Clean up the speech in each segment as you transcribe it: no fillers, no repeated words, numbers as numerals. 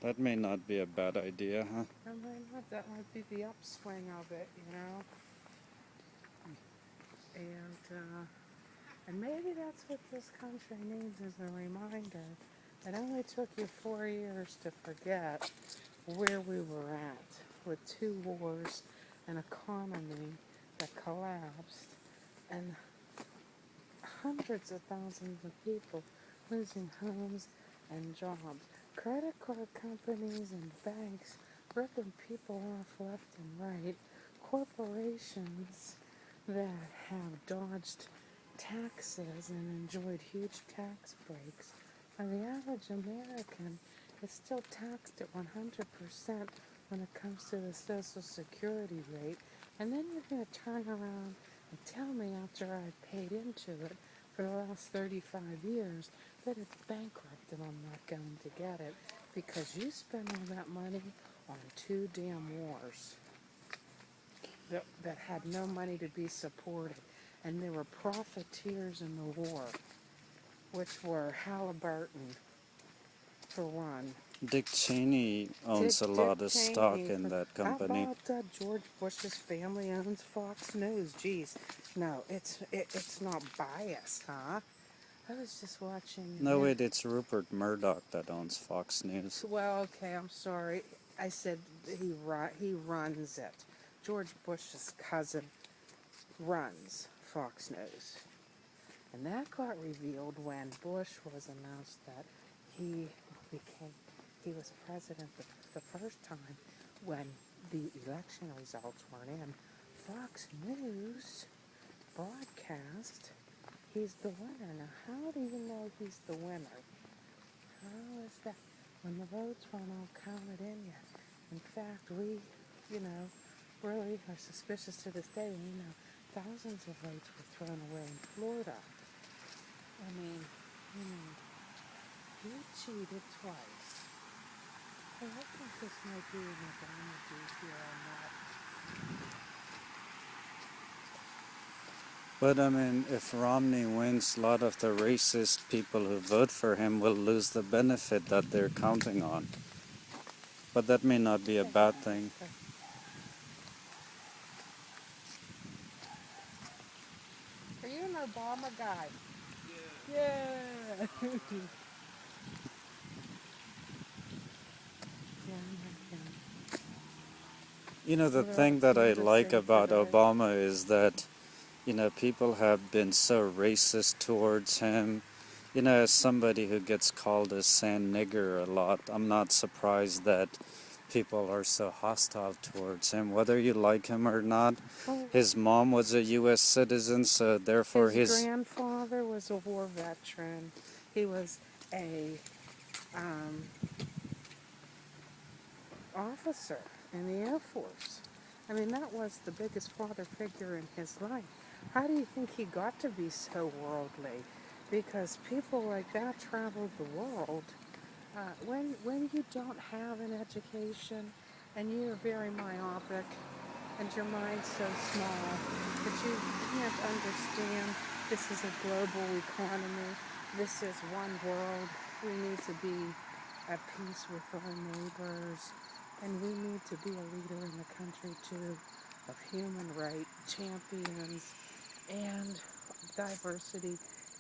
That may not be a bad idea, huh? That might not. That might be the upswing of it, you know. And maybe that's what this country needs is a reminder. It only took you 4 years to forget where we were at with 2 wars, an economy that collapsed, and hundreds of thousands of people losing homes and jobs. Credit card companies and banks ripping people off left and right. Corporations that have dodged taxes and enjoyed huge tax breaks. And the average American is still taxed at 100% when it comes to the Social Security rate. And then you're going to turn around and tell me after I've paid into it for the last 35 years that it's bankrupt and I'm not going to get it because you spent all that money on 2 damn wars that had no money to be supported. And there were profiteers in the war, which were Halliburton, for one. Dick Cheney owns a Dick lot of stock Cheney. in that How company. about George Bush's family owns Fox News? Geez, no, it's not biased, huh? I was just watching. No, wait, it's Rupert Murdoch that owns Fox News. Well, okay, I'm sorry. I said he runs it. George Bush's cousin runs Fox News. And that got revealed when Bush was announced that he he was president the first time when the election results weren't in. Fox News broadcast he's the winner. Now, how do you know he's the winner? How is that? When the votes weren't all counted in yet. In fact, we, really are suspicious to this day. We know thousands of votes were thrown away in Florida. I mean, he cheated twice. So I think this might be an Obama here on that. But I mean, if Romney wins, a lot of the racist people who vote for him will lose the benefit that they're counting on. But that may not be a bad thing. Are you an Obama guy? Yeah. You know, the thing that I like about Obama is that, people have been so racist towards him. As somebody who gets called a sand nigger a lot, I'm not surprised that people are so hostile towards him, whether you like him or not. His mom was a U.S. citizen, so therefore his grandfather was a war veteran. He was a officer in the Air Force. I mean, that was the biggest father figure in his life. How do you think he got to be so worldly? Because people like that traveled the world. When you don't have an education and you're very myopic and your mind's so small that you can't understand this is a global economy, this is one world, we need to be at peace with our neighbors, and we need to be a leader in the country too of human rights champions, and diversity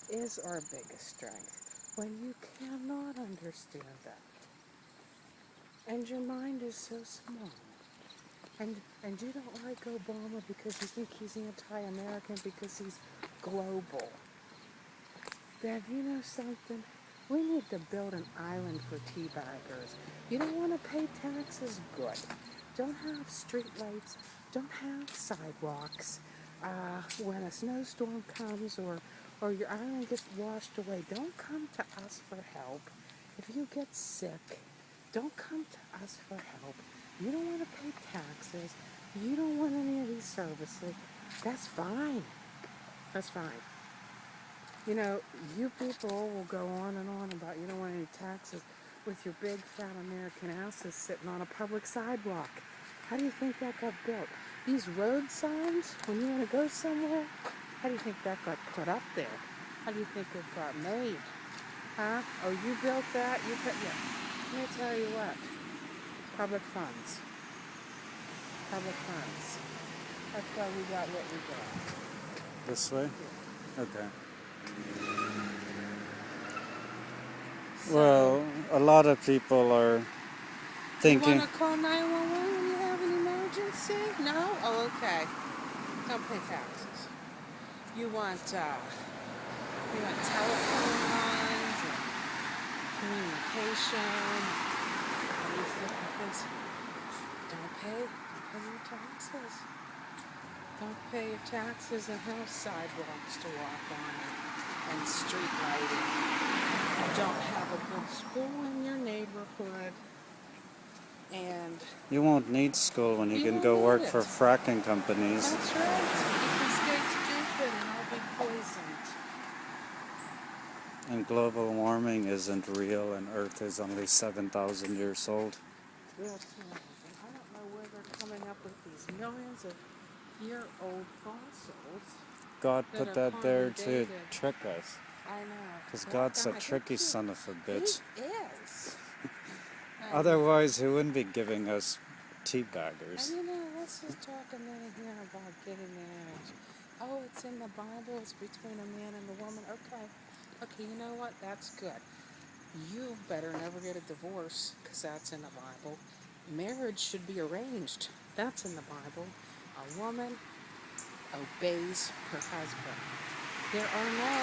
is our biggest strength. When you cannot understand that, and your mind is so small, and you don't like Obama because you think he's anti-American because he's global, then you know something? We need to build an island for teabaggers. You don't want to pay taxes? Good. Don't have street lights. Don't have sidewalks. When a snowstorm comes or your island gets washed away, don't come to us for help. If you get sick, don't come to us for help. You don't want to pay taxes. You don't want any of these services. That's fine. That's fine. You people will go on and on about you don't want any taxes with your big fat American asses sitting on a public sidewalk. How do you think that got built? These road signs, when you want to go somewhere, how do you think that got put up there? How do you think it got made? Huh? Oh, you built that? Yeah. Let me tell you what. Public funds. Public funds. That's why we got what we got. This way? Here. Okay. So, Well, a lot of people are you thinking, want to call 911 when you have an emergency? No? Oh, okay. Don't pay taxes. You want telephone lines and communication, all these different things. Don't pay your taxes. Don't pay your taxes and have sidewalks to walk on and street lighting. Don't have a good school in your neighborhood. And you won't need school when you You can won't go need work it. for fracking companies. that's right. You can stay stupid and I'll be poisoned. And global warming isn't real, and Earth is only 7,000 years old. Real soon. And I don't know where they're coming up with these millions of year-old fossils. God That put are that there to condated. trick us. I know. Because Well, God's a God, tricky he son of a bitch. is. Otherwise, he wouldn't be giving us And teabaggers. let's just talk a minute here about getting married. Oh, it's in the Bible. It's between a man and a woman. Okay. Okay, you know what? That's good. You better never get a divorce because that's in the Bible. Marriage should be arranged. That's in the Bible. A woman obeys her husband. There are no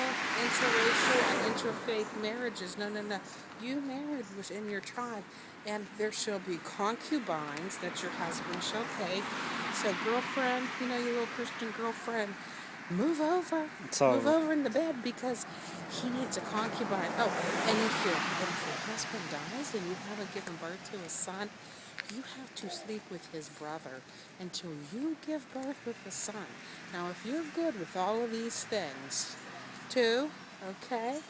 interracial and interfaith marriages. No, no, no. You married within your tribe, and there shall be concubines that your husband shall take. So, girlfriend, your little Christian girlfriend, move over. It's all Move over in the bed because he needs a concubine. Oh, and if your husband dies and you haven't given birth to a son, you have to sleep with his brother until you give birth with a son. Now, if you're good with all of these things, too, okay,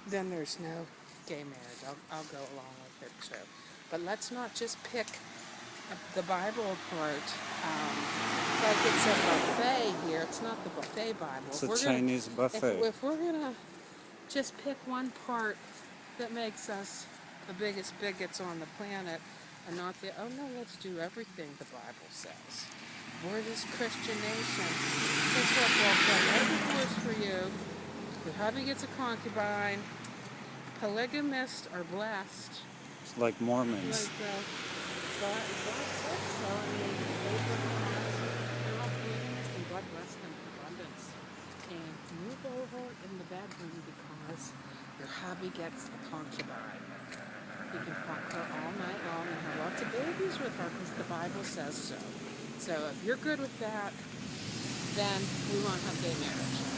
then there's no gay marriage. I'll go along with it, too. But let's not just pick the Bible apart like it's a buffet here. It's not the buffet Bible. It's If a we're gonna- Chinese buffet. If we're going to just pick one part that makes us the biggest bigots on the planet, and not the, oh no, let's do everything the Bible says. We're this Christian nation. Guess what, girlfriend? No divorce for you. Your hubby gets a concubine. Polygamists are blessed. It's like Mormons. Like, God said so. I mean, Abraham, they're all polygamists, and God blessed them with abundance. And move over in the bedroom because your hubby gets the concubine. You can fuck her all night long and have lots of babies with her because the Bible says so. So if you're good with that, then we won't have gay marriage.